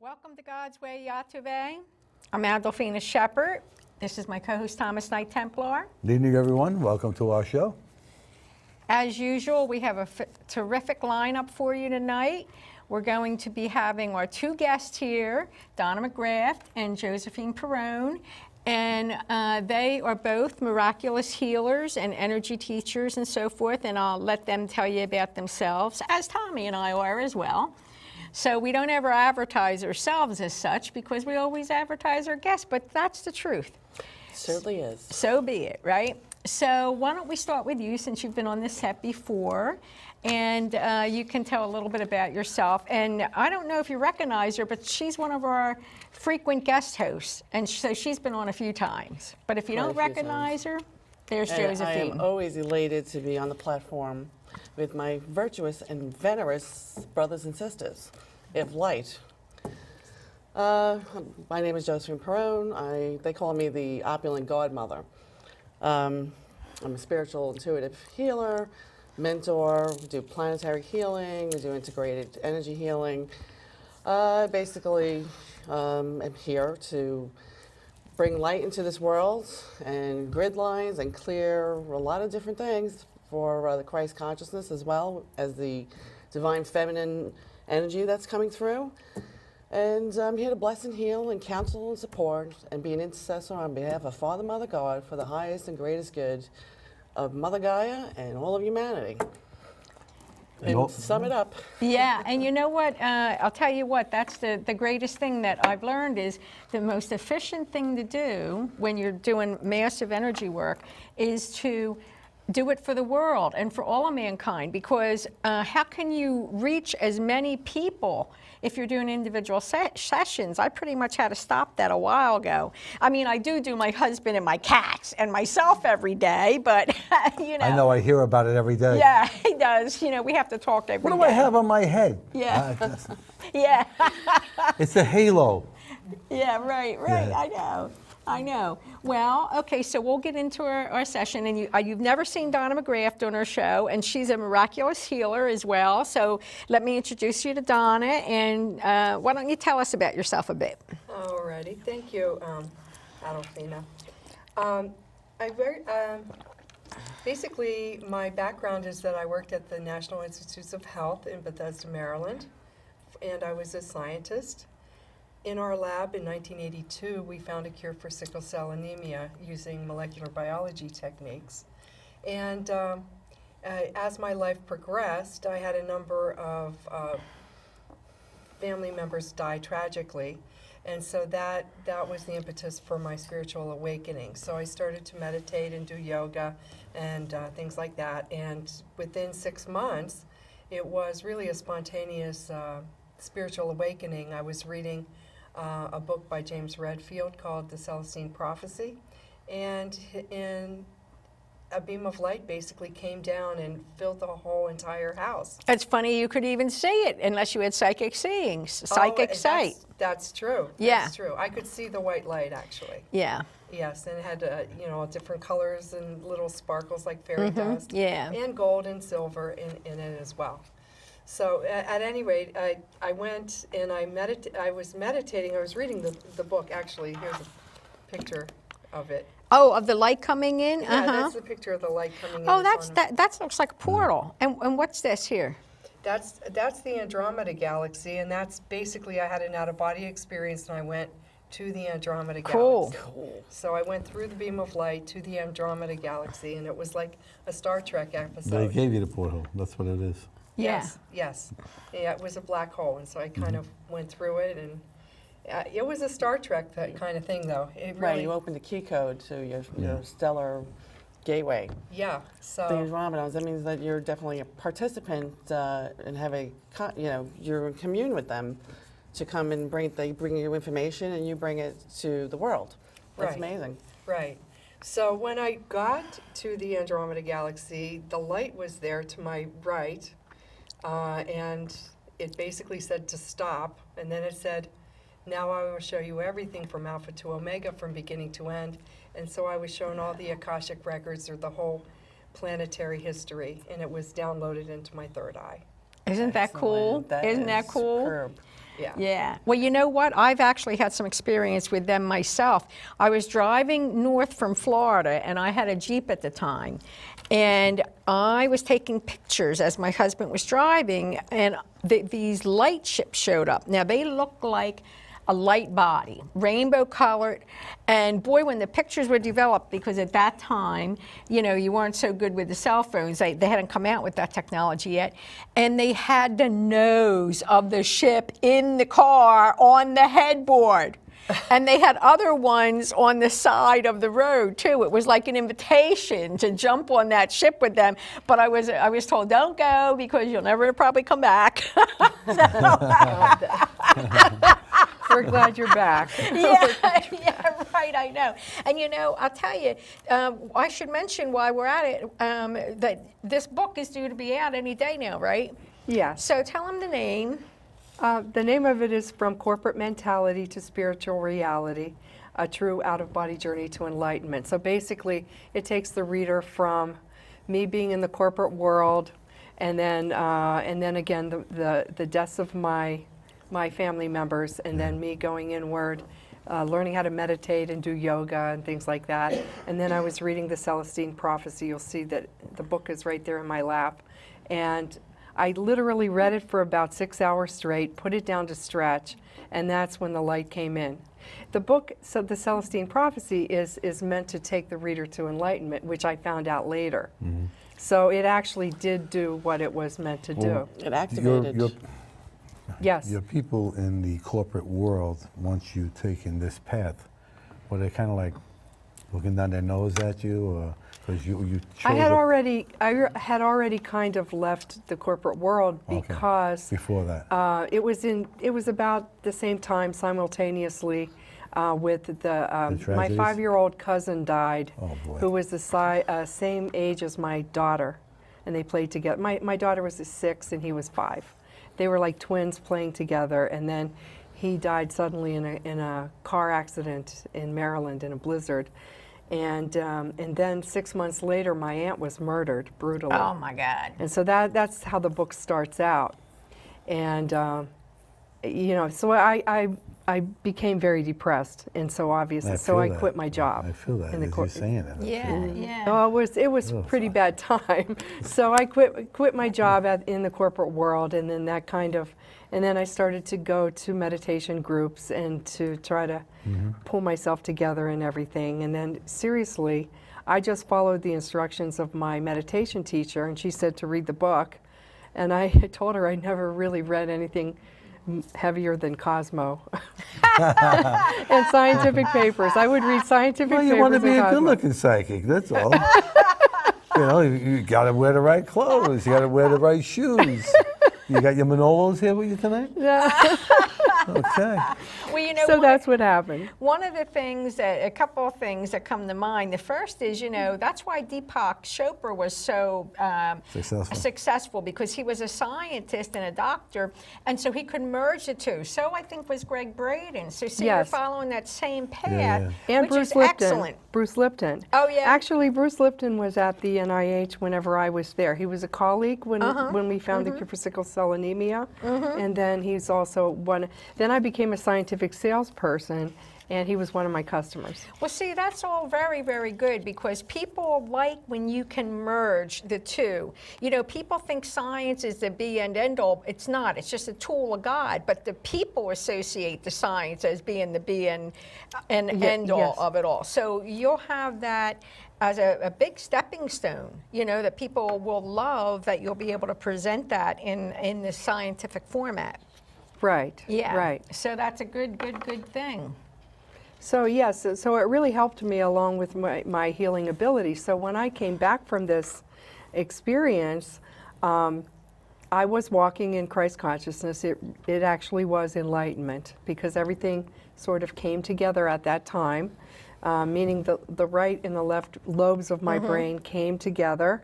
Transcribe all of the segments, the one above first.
Welcome to God's Way, YTVY. I'm Adolphina, Shephard. This is my co-host, Thomas Knight, Templar. Good evening, everyone. Welcome to our show. As usual, we have a terrific lineup for you tonight. We're going to be having our two guests here, Donna McGrath and Josephine Perone. And they are both miraculous healers and energy teachers and so forth. And I'll let them tell you about themselves, as Tommy and I are as well. So we don't ever advertise ourselves as such because we always advertise our guests, but that's the truth. Certainly is. So be it, right? So why don't we start with you since you've been on this set before, and you can tell a little bit about yourself. And I don't know if you recognize her, but she's one of our frequent guest hosts, and so she's been on a few times. But if you don't recognize her, there's Josephine. I am always elated to be on the platform with my virtuous and venerous brothers and sisters of light. My name is Josephine Perone. They call me the opulent godmother. I'm a spiritual intuitive healer, mentor. We do planetary healing. We do integrated energy healing. Basically, I'm here to bring light into this world and grid lines and clear a lot of different things for the Christ consciousness, as well as the divine feminine energy that's coming through. And I'm here to bless and heal and counsel and support and be an intercessor on behalf of Father, Mother, God for the highest and greatest good of Mother Gaia and all of humanity. And sum it up. Yeah, and you know what? I'll tell you what, that's the greatest thing that I've learned is the most efficient thing to do when you're doing massive energy work is to do it for the world and for all of mankind, because how can you reach as many people if you're doing individual sessions? I pretty much had to stop that a while ago. I mean, I do my husband and my cats and myself every day, but you know. I know, I hear about it every day. Yeah, he does. You know, we have to talk every day. What do I have on my head? Yeah. Yeah. It's a halo. Yeah, right. Yeah. I know. Well, okay, so we'll get into our session, and you've never seen Donna McGrath on our show, and she's a miraculous healer as well. So let me introduce you to Donna, and why don't you tell us about yourself a bit? Alrighty, thank you, Adolphina. Basically, my background is that I worked at the National Institutes of Health in Bethesda, Maryland, and I was a scientist. In our lab in 1982, we found a cure for sickle cell anemia using molecular biology techniques. And as my life progressed, I had a number of family members die tragically. And so that was the impetus for my spiritual awakening. So I started to meditate and do yoga and things like that. And within 6 months, it was really a spontaneous spiritual awakening. I was reading a book by James Redfield called The Celestine Prophecy, and in a beam of light basically came down and filled the whole entire house. It's funny you could even see it unless you had psychic sight. That's true. Yeah. That's true. I could see the white light actually. Yeah. Yes, and it had different colors and little sparkles like fairy dust. Yeah. And gold and silver in it as well. So at any rate, I went and I was meditating. I was reading the book, actually. Here's a picture of it. Oh, of the light coming in? Yeah, that's the picture of the light coming in. Oh, that looks like a portal. And what's this here? That's the Andromeda Galaxy, and that's basically I had an out-of-body experience, and I went to the Andromeda Galaxy. Cool. So I went through the beam of light to the Andromeda Galaxy, and it was like a Star Trek episode. They gave you the portal. That's what it is. Yeah. Yes. Yeah, it was a black hole, and so I kind of went through it, and it was a Star Trek kind of thing, though. It really, Right, you opened the key code to your stellar gateway. yeah. The So Andromedas, that means that you're definitely a participant and have you're in commune with them to come and they bring you information and you bring it to the world. That's Right. amazing. right. So when I got to the Andromeda Galaxy, the light was there to my right, and it basically said to stop, and then it said, "Now I will show you everything from Alpha to Omega, from beginning to end." And so I was shown all the Akashic records, or the whole planetary history, and it was downloaded into my third eye. Isn't that cool? Excellent. Isn't that is cool? Superb. Yeah. Yeah. Well, you know what? I've actually had some experience with them myself. I was driving north from Florida, and I had a Jeep at the time. And I was taking pictures as my husband was driving, and these light ships showed up. Now, they look like a light body, rainbow colored. And boy, when the pictures were developed, because at that time, you know, you weren't so good with the cell phones. They hadn't come out with that technology yet. And they had the nose of the ship in the car on the headboard. And they had other ones on the side of the road too. It was like an invitation to jump on that ship with them. But I was told, don't go because you'll never probably come back. We're glad you're back. Yeah, right, I know. And you know, I'll tell you, I should mention while we're at it, that this book is due to be out any day now, right? Yes. So tell them the name. The name of it is From Corporate Mentality to Spiritual Reality, a True Out-of-Body Journey to Enlightenment. So basically, it takes the reader from me being in the corporate world, and then again, the deaths of my family members, and then me going inward, learning how to meditate and do yoga and things like that. And then I was reading the Celestine Prophecy. You'll see that the book is right there in my lap. And I literally read it for about 6 hours straight, put it down to stretch, and that's when the light came in. The book, so the Celestine Prophecy, is meant to take the reader to enlightenment, which I found out later. Mm-hmm. So it actually did do what it was meant to do. It activated. Yes. Your people in the corporate world, once you've taken this path, were they kind of like looking down their nose at you, or because you chose I had already kind of left the corporate world because before that it was about the same time simultaneously with my tragedies? 5-year-old cousin died, Oh, boy. who was the same age as my daughter, and they played together. My daughter was 6 and he was 5. They were like twins playing together, and then he died suddenly in a car accident in Maryland in a blizzard. And then 6 months later, my aunt was murdered brutally. Oh my God. And so that's how the book starts out. And you know, so I became very depressed, and so obviously, I quit my job. I feel that in the as you're saying it. I Yeah, feel it. yeah. Oh, it was Oh, pretty fuck. bad time. So I quit my job in the corporate world, and then and then I started to go to meditation groups and to try to pull myself together and everything. And then seriously, I just followed the instructions of my meditation teacher, and she said to read the book. And I told her I never really read anything heavier than Cosmo and scientific papers. I would read scientific Well, papers. you want to be and a Cosmo. good-looking psychic, that's all. You know, you got to wear the right clothes. You got to wear the right shoes. You got your Manolos here with you tonight? Yeah. Okay. Well, you know, So that's what happened. one of the things a couple of things that come to mind. The first is, you know, that's why Deepak Chopra was so successful, because he was a scientist and a doctor, and so he could merge the two. So I think was Greg Braden. So see, you're Yes. following that same path, Yeah. And which Bruce is Lipton. excellent. Bruce Lipton. Oh, yeah? Actually, Bruce Lipton was at the NIH whenever I was there. He was a colleague when we found the cure for sickle cell anemia, and then he's also one. Then I became a scientific salesperson, and he was one of my customers. Well, see, that's all very, very good, because people like when you can merge the two. You know, people think science is the be and end all. It's not. It's just a tool of God. But the people associate the science as being the be and end all yes. of it all. So you'll have that as a big stepping stone, you know, that people will love, that you'll be able to present that in the scientific format. Right. Yeah. Right. So that's a good thing. So yes, so it really helped me along with my healing ability. So when I came back from this experience, I was walking in Christ consciousness. It actually was enlightenment, because everything sort of came together at that time, meaning the right and the left lobes of my brain came together,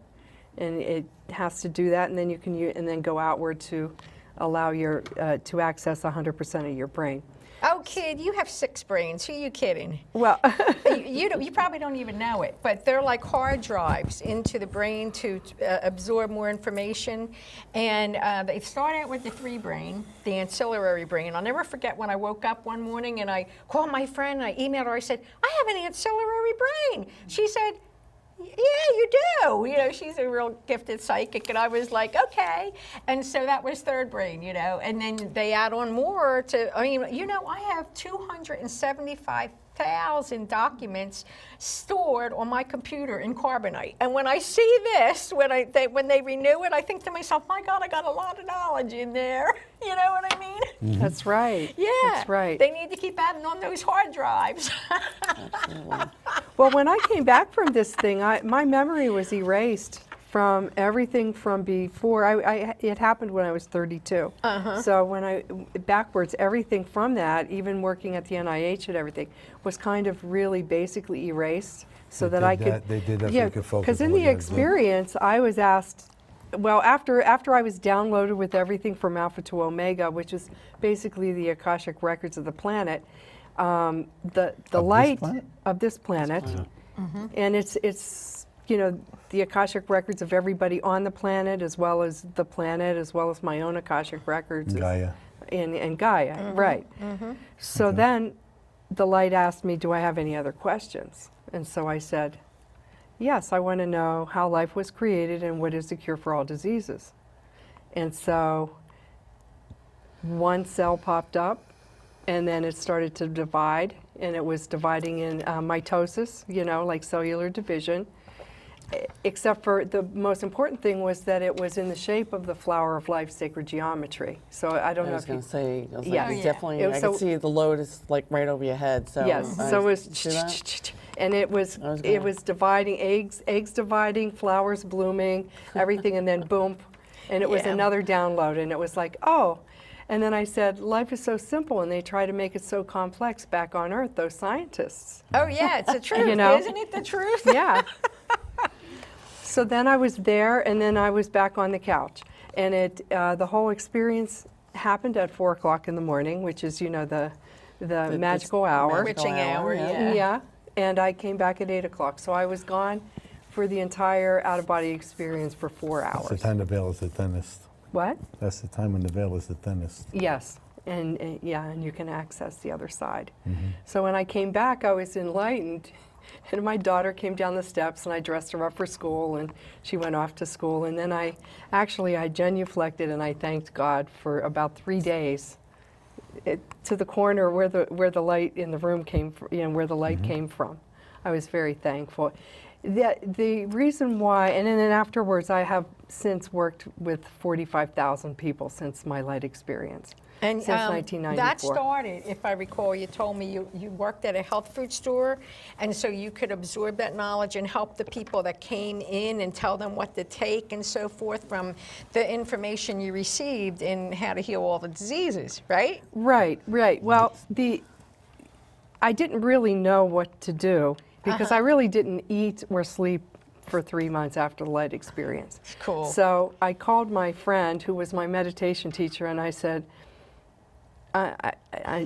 and it has to do that, and then you can and then go outward to allow to access 100% of your brain. Oh, kid, you have 6 brains. Who are you kidding? Well, You probably don't even know it, but they're like hard drives into the brain to absorb more information. And they start out with the 3 brain, the ancillary brain. I'll never forget when I woke up one morning and I called my friend and I emailed her. I said, I have an ancillary brain. She said, yeah, you do. You know, she's a real gifted psychic, and I was like, okay. And so that was 3rd brain, you know, and then they add on more to, I mean, you know, I have 275,000 documents stored on my computer in carbonite. And when I see this, when they renew it, I think to myself, my God, I got a lot of knowledge in there. You know what I mean? that's right. Yeah. That's right. They need to keep adding on those hard drives. Well, when I came back from this thing, my memory was erased from everything from before. It happened when I was 32. So when backwards, everything from that, even working at the NIH and everything, was kind of really basically erased so They that I did could. that- they did that so yeah, you could focus because on in what the you had to do. experience, I was asked. Well, after I was downloaded with everything from Alpha to Omega, which is basically the Akashic records of the planet, the this light planet? of this planet, and it's you know, the Akashic records of everybody on the planet, as well as the planet, as well as my own Akashic records. Gaia. And Gaia, right. So then the light asked me, do I have any other questions? And so I said, yes, I want to know how life was created and what is the cure for all diseases. And so one cell popped up, and then it started to divide, and it was dividing in mitosis, you know, like cellular division. Except for the most important thing was that it was in the shape of the flower of life, sacred geometry. So I don't I know was if going you, to say, I was Yeah. like, Oh, it's yeah. definitely, It was I can so- see the lotus like right over your head. So yes. I So it was, see that? and it was I was it gonna- was dividing eggs dividing, flowers blooming, everything, and then boom, and it was Yeah. another download, and it was like, oh. And then I said, life is so simple, and they try to make it so complex back on Earth, those scientists. Oh, yeah, it's the truth, You know? isn't it the truth? Yeah. So then I was there, and then I was back on the couch, and the whole experience happened at 4 o'clock in the morning, which is, you know, the magical hour. Witching hour, yeah. Yeah, and I came back at 8 o'clock, so I was gone for the entire out-of-body experience for 4 That's the hours. time the veil is the thinnest. What? That's the time when the veil is the thinnest. Yes, and yeah, and you can access the other side. So when I came back, I was enlightened, and my daughter came down the steps, and I dressed her up for school, and she went off to school, and then I genuflected, and I thanked God for about 3 days. To the corner where the light in the room came from, you know, where the light came from. I was very thankful. The reason why, and then afterwards, I have since worked with 45,000 people since my light experience. And since 1994. that started, if I recall, you told me you worked at a health food store, and so you could absorb that knowledge and help the people that came in and tell them what to take and so forth from the information you received in how to heal all the diseases, right? Right. Well, I didn't really know what to do because I really didn't eat or sleep for 3 months after the light experience. Cool. So I called my friend who was my meditation teacher, and I said,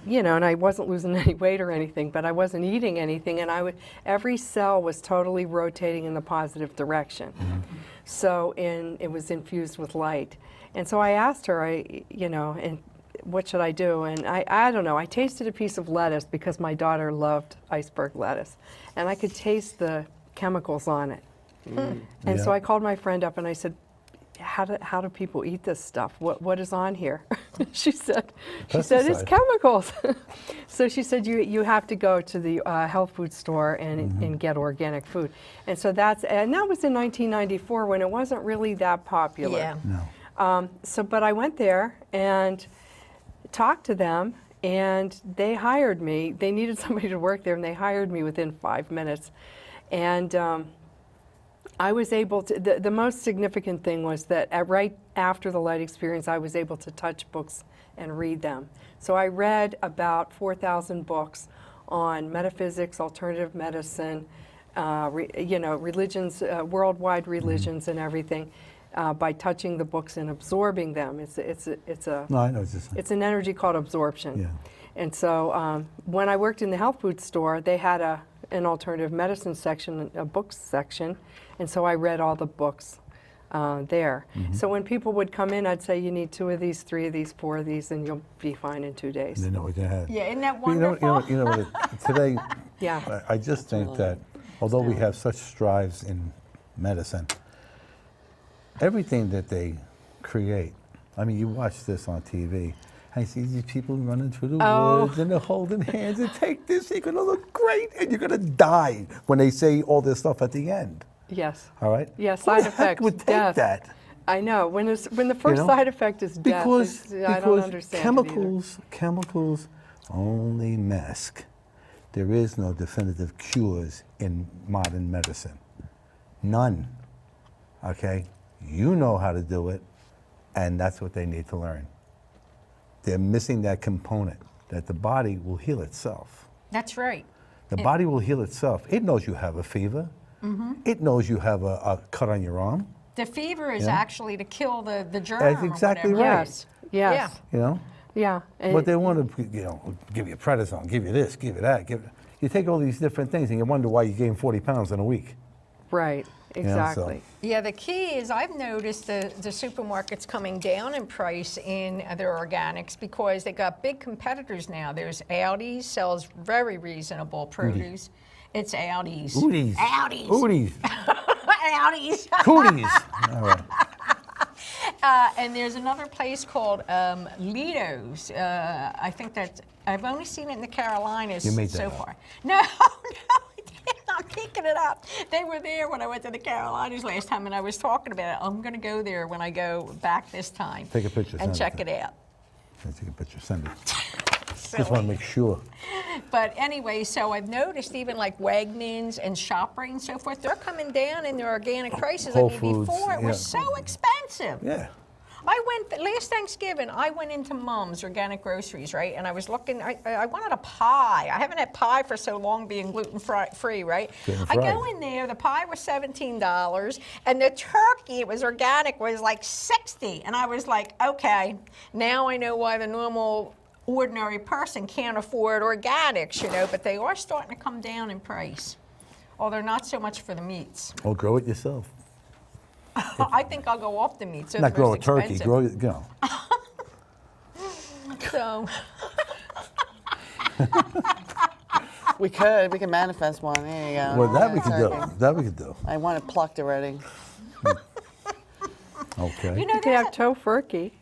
you know, and I wasn't losing any weight or anything, but I wasn't eating anything, and every cell was totally rotating in the positive direction. So, and it was infused with light. And so I asked her, you know, and what should I do? And I don't know, I tasted a piece of lettuce because my daughter loved iceberg lettuce, and I could taste the chemicals on it. And so Yeah. I called my friend up and I said, how do people eat this stuff? What is on here? she said it's Pesticide. chemicals. So she said you have to go to the health food store and get organic food. And so that was in 1994 when it wasn't really that popular. Yeah. No. But I went there and talked to them, and they hired me. They needed somebody to work there, and they hired me within 5 minutes. And I was able to, the most significant thing was that right after the light experience, I was able to touch books and read them. So I read about 4,000 books on metaphysics, alternative medicine, you know, religions, worldwide religions and everything. by touching the books and absorbing them. No, I know. It's an energy called absorption. Yeah. And so when I worked in the health food store, they had an alternative medicine section, a books section, and so I read all the books there. So when people would come in, I'd say, you need 2 of these, 3 of these, 4 of these, and you'll be fine in 2 days. They know what they had. Yeah, isn't that But wonderful? you know what? Today, Yeah. I just think that although we have such strides in medicine, everything that they create, I mean, you watch this on TV, and you see these people running through the woods, and they're holding hands, and take this, you're going to look great, and you're going to die when they say all this stuff at the end. Yes. All right? Yeah, Who side the heck effects, would take death. that? I know. When the first know? side effect is death, I don't understand it either. chemicals only mask. There is no definitive cures in modern medicine. None. Okay? You know how to do it, and that's what they need to learn. They're missing that component, that the body will heal itself. That's right. The body will heal itself. It knows you have a fever. It knows you have a cut on your arm. The fever is Yeah. actually to kill the germ. That's or exactly whatever. right. Yes. Yes. Yeah. You know? Yeah. And But they want to, give you prednisone, give you this, give you that. You take all these different things, and you wonder why you gain 40 pounds in a week. right. know, so- Exactly. Yeah, the key is I've noticed the supermarkets coming down in price in their organics because they got big competitors now. There's Aldi's sells very reasonable produce. It's Aldi's. Ooties. Aldi's. Ooties. Aldi's. Cooties. All right. And there's another place called Lido's. I think that I've only seen it in the Carolinas You made that so up. far. No, no, I didn't. I'm picking it up. They were there when I went to the Carolinas last time, and I was talking about it. I'm going to go there when I go back this time. Take a picture, and send it check to it out. Take a picture, send it. Silly. Just want to make sure. But anyway, so I've noticed even like Wegmans and ShopRite and so forth, they're coming down in their organic prices. Whole I mean, Foods, before it was yeah. so expensive. Yeah. I went, last Thanksgiving, I went into Mom's Organic Groceries, right? And I was looking, I wanted a pie. I haven't had pie for so long being gluten-free, right? I go in there, the pie was $17, and the turkey, it was organic, was like $60. And I was like, okay, now I know why the normal ordinary person can't afford organics, but they are starting to come down in price. Although not so much for the meats. Or grow it yourself. I think I'll go off the meats. They're Not the grow a most turkey, expensive. So, We can manifest one. There you go. Well, that we could do. Turkey. That we could do. I want it plucked already. Okay. you know, You can there's have tofurkey.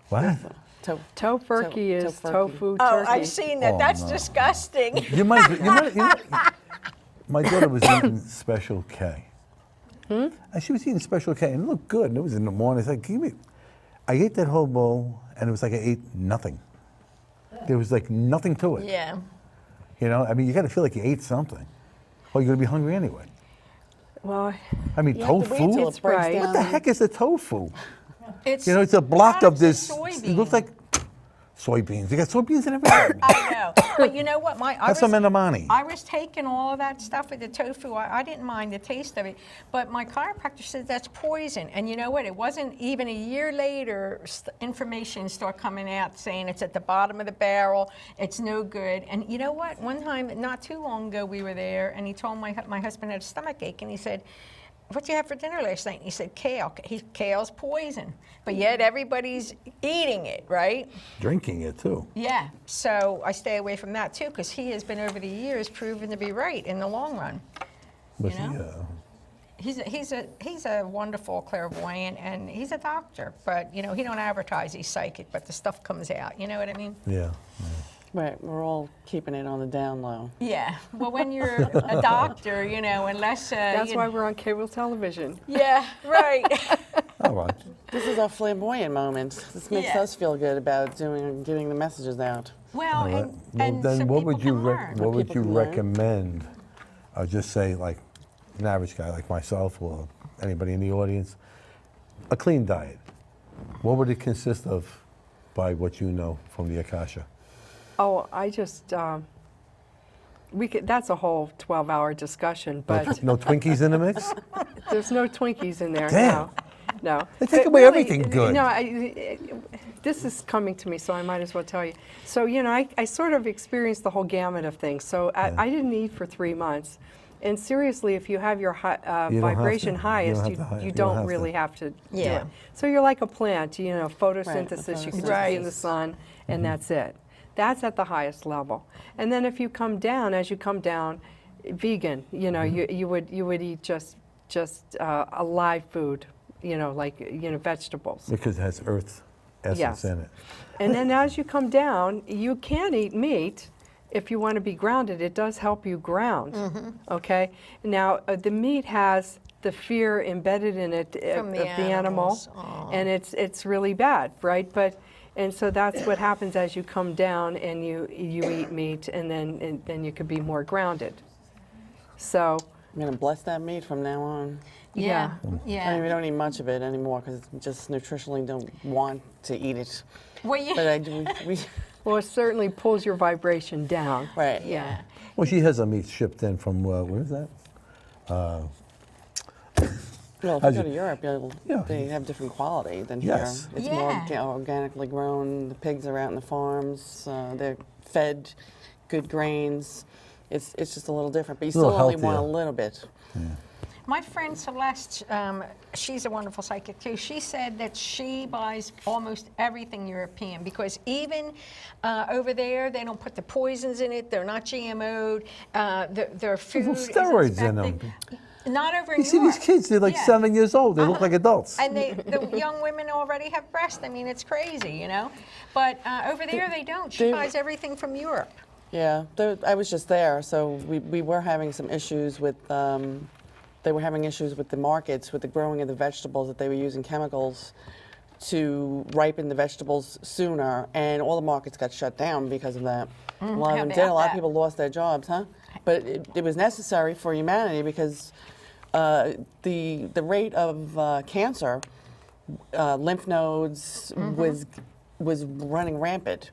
What? Tofurkey is tofurkey. tofu Oh, turkey. I've seen that. Oh, That's no. disgusting. You might. My daughter was eating Special K. And she was eating Special K, and it looked good. And it was in the morning. It's like, give me. I ate that whole bowl, and it was like I ate nothing. There was like nothing to it. Yeah. I mean, you got to feel like you ate something, or you're gonna be hungry anyway. Well, I mean, You have to wait till tofu. it breaks right. down. What the heck is a tofu? It's It's a block of products this. of It looks soybeans. like soybeans. You got soybeans in everything. I know. But you know what? That's some edamame. I was taking all of that stuff with the tofu. I didn't mind the taste of it. But my chiropractor said that's poison. And you know what? It wasn't even a year later, information started coming out saying it's at the bottom of the barrel. It's no good. And you know what? One time, not too long ago, we were there, and he told my husband had a stomach ache, and he said, "What'd you have for dinner last night?" And he said, "Kale." Kale's poison. But yet everybody's eating it, right? Drinking it too. Yeah, so I stay away from that too, because he has been over the years proven to be right in the long run. But You know? He's a wonderful clairvoyant, and he's a doctor. But he don't advertise he's psychic, but the stuff comes out. You know what I mean? Yeah. Right, we're all keeping it on the down low. Yeah. Well, when you're a doctor, unless that's why we're on cable television. Yeah. Right. All right. This is our flamboyant moment. This makes Yeah. us feel good about getting the messages out. Well, All right. and, Well, and then so what people would you can learn. what would People you can learn. recommend? I'll just say, like an average guy like myself or anybody in the audience, a clean diet. What would it consist of, by what you know from the Akasha? Oh, I just, that's a whole 12-hour discussion, but No Twinkies in the mix? there's no Twinkies in there Damn. now. No. They take But away really, everything good. No, this is coming to me, so I might as well tell you. So, you know, I sort of experienced the whole gamut of things. So I didn't eat for 3 months. And seriously, if you have your You don't have to. vibration You highest, don't you, have to. you You don't don't have really to. have to do Yeah. it. So you're like a plant, you know, photosynthesis, you can just be in the sun, and that's it. That's at the highest level. And then if you come down, as you come down, vegan, you know, you would eat just a live food, you know, like, you know, vegetables. Because it has earth essence Yes. in it. And then as you come down, you can eat meat if you want to be grounded. It does help you ground, okay? Now, the meat has the fear embedded in it From of the the animal, animals. Aw. and it's really bad, right? And so that's what happens as you come down and you eat meat, and then you could be more grounded. So, I'm going to bless that meat from now on. Yeah, I mean, we yeah. don't eat much of it anymore because just nutritionally don't want to eat it. Well, yeah. But I do. well, it certainly pulls your vibration down. Right. Yeah. Well, she has a meat shipped in from, where is that? Well, if How's you go it- to Europe, Yeah. they have different quality than Yes. here. It's Yeah. more organically grown. The pigs are out in the farms. They're fed good grains. It's just a little different, but you A little still only want a healthier. little bit. My friend Celeste, she's a wonderful psychic too. She said that she buys almost everything European because even over there, they don't put the poisons in it. They're not GMO'd. Their food is steroids in them. inspected. Not over in You see these Europe. kids, they're like Yeah. 7 years old. They look like adults. And the young women already have breasts. I mean, it's crazy, you know. But over there, they don't. She they- buys everything from Europe. Yeah, I was just there, so we were having some issues with. They were having issues with the markets, with the growing of the vegetables, that they were using chemicals to ripen the vegetables sooner, and all the markets got shut down because of that. A lot of how them about did. A lot of that? people lost their jobs, huh? But it was necessary for humanity because the rate of cancer, lymph nodes, was running rampant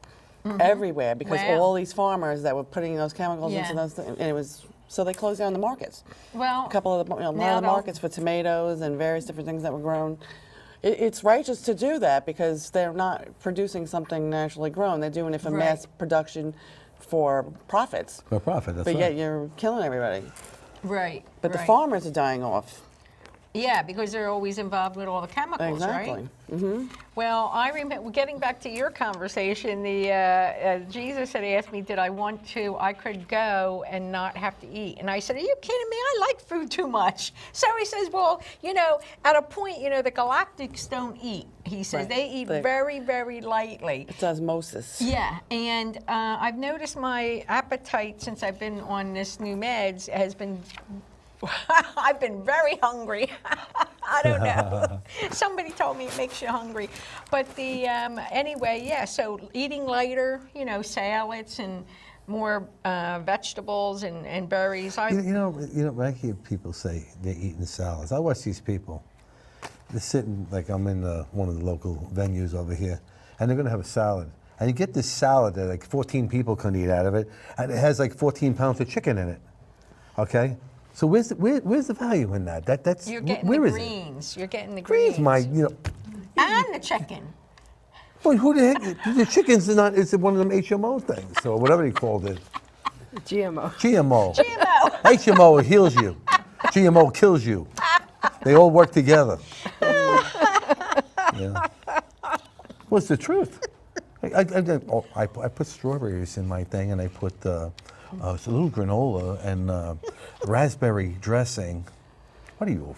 everywhere because Wow. all these farmers that were putting those chemicals Yeah. into those, and it was. So they closed down the markets. Well, A couple of the, a lot now of the they'll- markets for tomatoes and various different things that were grown. It's righteous to do that because they're not producing something naturally grown. They're doing it for Right. mass production for profits. For profit, that's But right. yet you're killing everybody. right. But the right. farmers are dying off. Yeah, because they're always involved with all the chemicals, Exactly. right? Well, I remember, getting back to your conversation, the Jesus had asked me, did I want to, I could go and not have to eat. And I said, are you kidding me? I like food too much. So he says, well, you know, at a point, you know, the galactics don't eat. He says Right. they eat They- very, very lightly. It's osmosis. Yeah, and I've noticed my appetite since I've been on this new meds has been, I've been very hungry. I don't know. Somebody told me it makes you hungry. But anyway, yeah, so eating lighter, you know, salads and more vegetables and berries. You know, when I hear people say they're eating salads, I watch these people. They're sitting, like I'm in one of the local venues over here, and they're going to have a salad. And you get this salad that like 14 people can eat out of it, and it has like 14 pounds of chicken in it. Okay? So where's the value in that? That's You're getting where the is it? greens. You're getting the Greens, greens. And the chicken. But who the heck? The chicken's not. It's one of them HMO things, or whatever he called it. GMO. GMO. GMO. HMO, it heals you. GMO kills you. They all work together. Yeah. What's the truth? I put strawberries in my thing, and I put a little granola and raspberry dressing. What are you?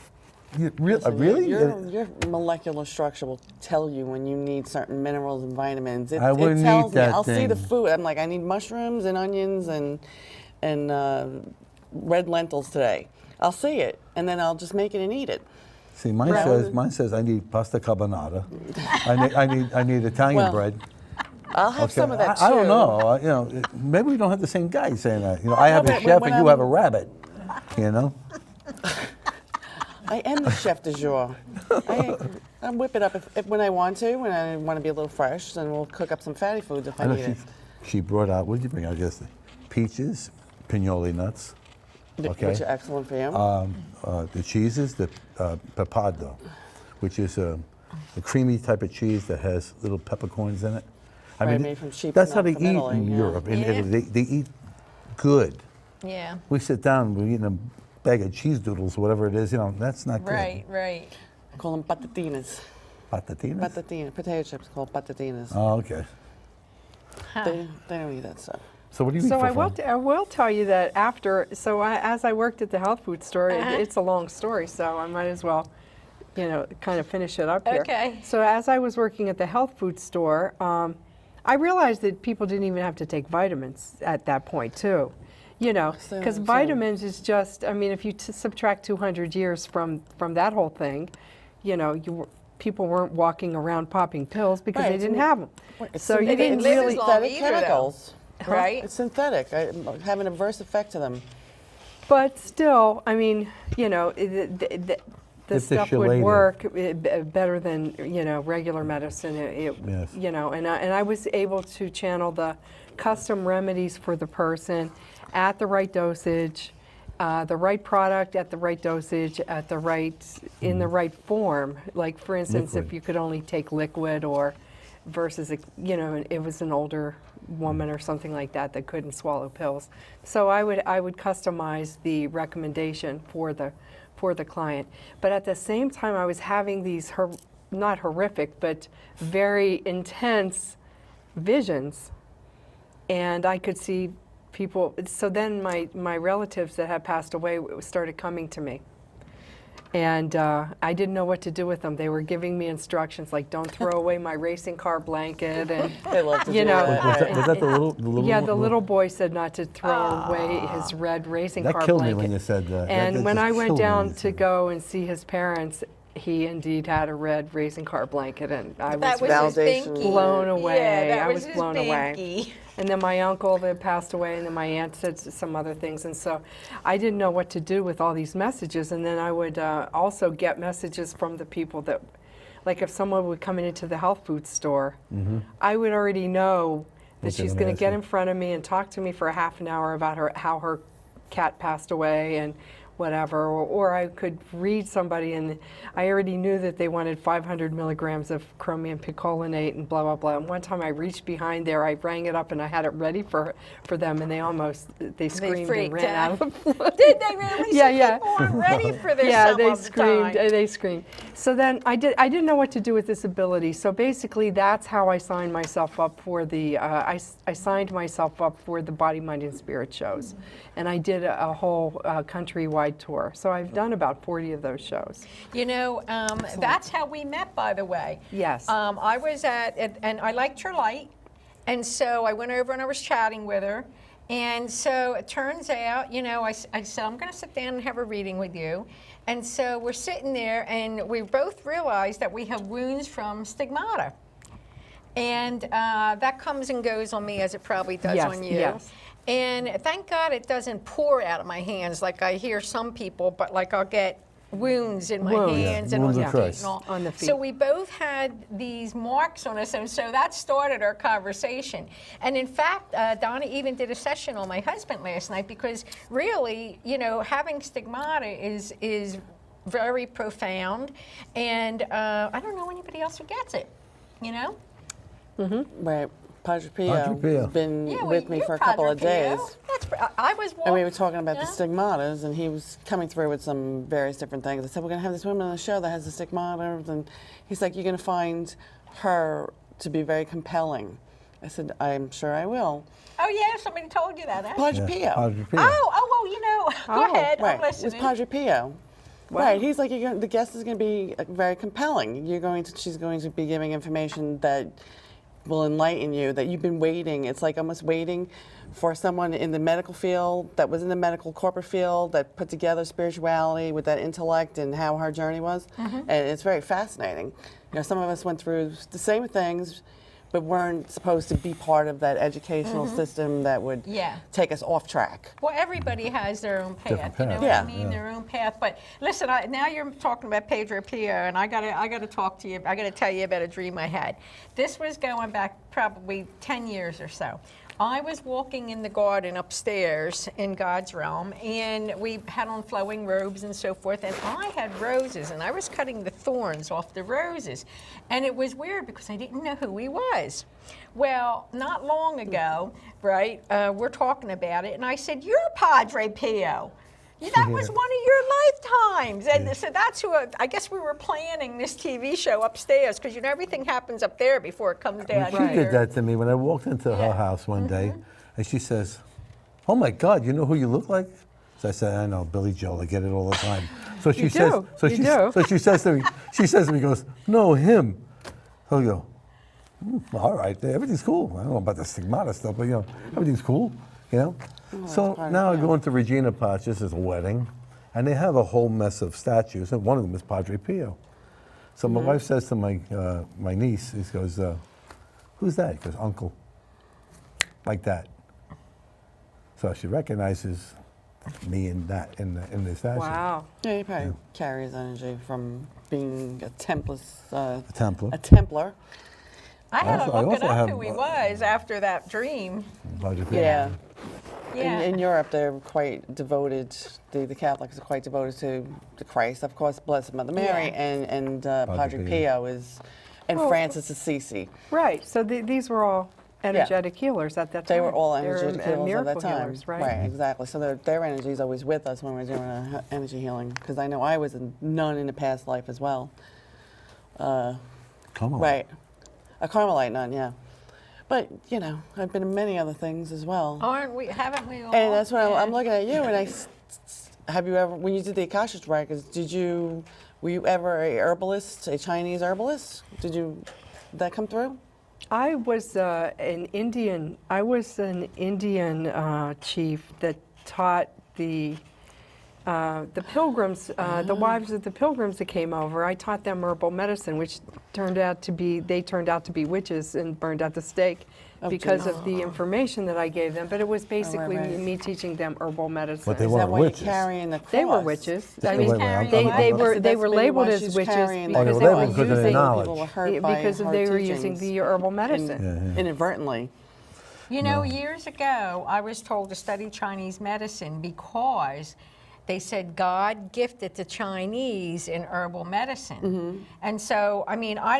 Really? Your molecular structure will tell you when you need certain minerals and vitamins. I wouldn't it tells eat that me. I'll see the thing. food. I'm like, I need mushrooms and onions and red lentils today. I'll see it, and then I'll just make it and eat it. See, mine says I need pasta carbonara. I need Italian Well, bread. I'll have some of that too. I don't know. You know, maybe we don't have the same guy saying that. You know, I have a but chef when and you have a I'm- rabbit. You know. I am the chef du jour. I whip it up when I want to. When I want to be a little fresh, then we'll cook up some fatty foods if I know need it. she brought out. What did you bring out? I guess peaches, pinoli nuts. Okay. Which are excellent for you. The cheeses, the papado, which is a creamy type of cheese that has little peppercorns in it. I Right, made from sheep that's how milk they from eat Italy, in yeah. Europe. In Yeah. Italy, they eat good. Yeah. We sit down, we're eating a bag of cheese doodles or whatever it is, that's not good. Right, right. I call them patatinas. Patatinas? Patatina, potato chips called patatinas. Oh, okay. They don't eat that stuff. So what do you eat So for I fun? will tell you that after, as I worked at the health food store, Uh-huh. it's a long story, so I might as well, kind of finish it up here. Okay. So as I was working at the health food store, I realized that people didn't even have to take vitamins at that point too. So- Because so- vitamins is just, if you subtract 200 years from that whole thing, people weren't walking around popping pills because Right, they it's didn't in- have them. It's So you synthetic- didn't it's live as really, long synthetic either, though. chemicals. Right? It's synthetic, have an adverse effect to them. but still, the If stuff they're would chelated. work better than regular medicine. Yes. And I was able to channel the custom remedies for the person at the right dosage, the right product at the right dosage, in the right form. Like for instance, Liquid. if you could only take liquid, or versus it was an older woman or something like that that couldn't swallow pills. So I would customize the recommendation for the client. But at the same time, I was having these not horrific but very intense visions, and I could see people. So then my relatives that had passed away started coming to me. And I didn't know what to do with them. They were giving me instructions like, don't throw away my racing car blanket, and They love to You do know, that. Was that, right. was that the little? yeah, the little boy said not to throw away his red racing That car killed me blanket. when you said that. And That when just I went killed me when down you to said that. go and see his parents, he indeed had a red racing car blanket, and I That was was his Validation. binky. blown away. Yeah, that I was his blown away. binky. And then my uncle that passed away, and then my aunt said some other things. And so I didn't know what to do with all these messages. And then I would also get messages from the people that, like if someone would come into the health food store, I would already know that What they're she's gonna going to ask get you. in front of me and talk to me for a half an hour about how her cat passed away and whatever, or I could read somebody and I already knew that they wanted 500 milligrams of chromium picolinate and blah, blah, blah. And one time I reached behind there, I rang it up and I had it ready for them, and they screamed and freaked ran out out. of the floor. Did they really? Yeah, Some yeah. people weren't ready for this Yeah, some they of the screamed. time. They screamed. So then I didn't know what to do with this ability. So basically, that's how I signed myself up for the. I signed myself up for the Body, Mind, and Spirit shows, and I did a whole countrywide tour. So I've done about 40 of those shows. That's how we met, by the way. Yes. I was and I liked her light, and so I went over and I was chatting with her. And so it turns out, I said, I'm going to sit down and have a reading with you. And so we're sitting there, and we both realized that we have wounds from stigmata. And that comes and goes on me as it probably does Yes, on you. yes. And thank God it doesn't pour out of my hands like I hear some people, but like I'll get wounds in my Wounds. hands Yeah, and on wounds the of feet Christ. and all. On the feet. So we both had these marks on us, and so that started our conversation. And in fact, Donna even did a session on my husband last night, because really, having stigmata is very profound, and I don't know anybody else who gets it, Right. Padre Pio Padre Pio. has been Yeah, with me you're for a couple of Padre Pio. days. I was And walking. we were talking about the Yeah. stigmatas, and he was coming through with some various different things. I said, we're going to have this woman on the show that has the stigmatas, and he's like, you're going to find her to be very compelling. I said, I'm sure I will. Oh yeah, somebody told you that. Huh? Padre Pio. Padre Pio. Oh, go ahead. Right, I'm listening. it's Padre Pio. Right, he's like, the guest is going to be very compelling. She's going to be giving information that will enlighten you, that you've been waiting. It's like almost waiting for someone in the medical field that was in the medical corporate field that put together spirituality with that intellect and how her journey was. And it's very fascinating. Some of us went through the same things, but weren't supposed to be part of that educational system that would Yeah. take us off track. Well, everybody has their own path. Different You know path. what Yeah. I mean? Their own path. But listen, now you're talking about Padre Pio, and I gotta talk to you. I gotta tell you about a dream I had. This was going back probably 10 years or so. I was walking in the garden upstairs in God's realm, and we had on flowing robes and so forth, and I had roses, and I was cutting the thorns off the roses. And it was weird because I didn't know who he was. Well, not long ago, right, we're talking about it, and I said, "You're Padre Pio. That was one of your lifetimes." And so that's who, I guess we were planning this TV show upstairs, because everything happens up there before it comes down She here. did that to me when I walked into her house one day, and she says, "Oh my God, you know who you look like?" So I said, "I know, Billy Joel. I get it all the time." So she says, do. so You she, do. so she says to me, goes, "No, him." So I go, "All right, everything's cool. I don't know about the stigmata stuff, but everything's cool, So now I go into Regina Pace. This is a wedding, and they have a whole mess of statues, and one of them is Padre Pio. So my wife says to my niece, she goes, "Who's that?" He goes, "Uncle." Like that. So she recognizes me in that in the statue. Wow. Yeah, he probably carries energy from being a Templar. A Templar. A Templar. I had to I look it also up have, who he was after that dream. Padre Pio. Yeah. Yeah. In Europe, they're quite devoted. The Catholics are quite devoted to Christ, of course, Blessed Mother Mary, Yeah. and Padre Pio is, and Well, Francis Assisi. Right. So these were all energetic healers at that time. They were all They were, energetic healers at miracle that time. healers, right? Exactly. So their energy is always with us when we're doing energy healing. Because I know I was a nun in a past life as well. Come on. Right. A Carmelite nun, yeah. But, I've been in many other things as well. Aren't we? Haven't we all? And that's when Yeah. I'm looking at you, and have you ever, when you did the Akashic records, were you ever a herbalist, a Chinese herbalist? Did that come through? I was an Indian. I was an Indian chief that taught the pilgrims, the wives of the pilgrims that came over. I taught them herbal medicine, which turned out to be witches and burned at the stake because of the information that I gave them. But it was basically right. me teaching them herbal medicine. But they Is weren't that why witches. you're carrying the cross? They were witches. I Wait, mean, wait, I'm- they- I'm- they I'm- were So they that's were maybe labeled why as she's witches carrying because they they were were labeled because of their using knowledge. People were hurt by because her they were teachings using the herbal medicine. inadvertently. Years ago, I was told to study Chinese medicine because they said God gifted the Chinese in herbal medicine. And so, I mean, I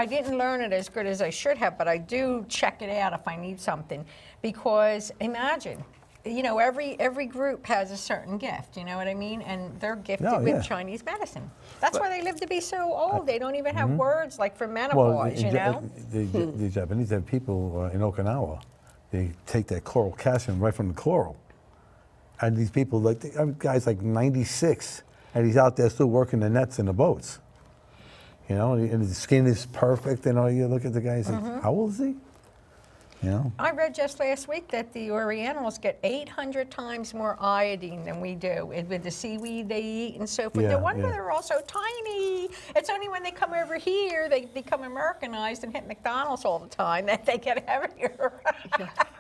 didn't learn it as good as I should have, but I do check it out if I need something. Because imagine, every group has a certain gift, you know what I mean? And they're gifted Oh, yeah. with Chinese medicine. That's why they live to be so old. They don't even have words like for Well, menopause, the Japanese have people in Okinawa. They take that coral calcium right from the coral. And these people, guy's like 96, and he's out there still working the nets and the boats. And his skin is perfect, you look at the guy and say, how old is he? I read just last week that the Orientals get 800 times more iodine than we do with the seaweed they eat and so forth. Yeah, No wonder yeah. they're all so tiny. It's only when they come over here, they become Americanized and hit McDonald's all the time that they get heavier.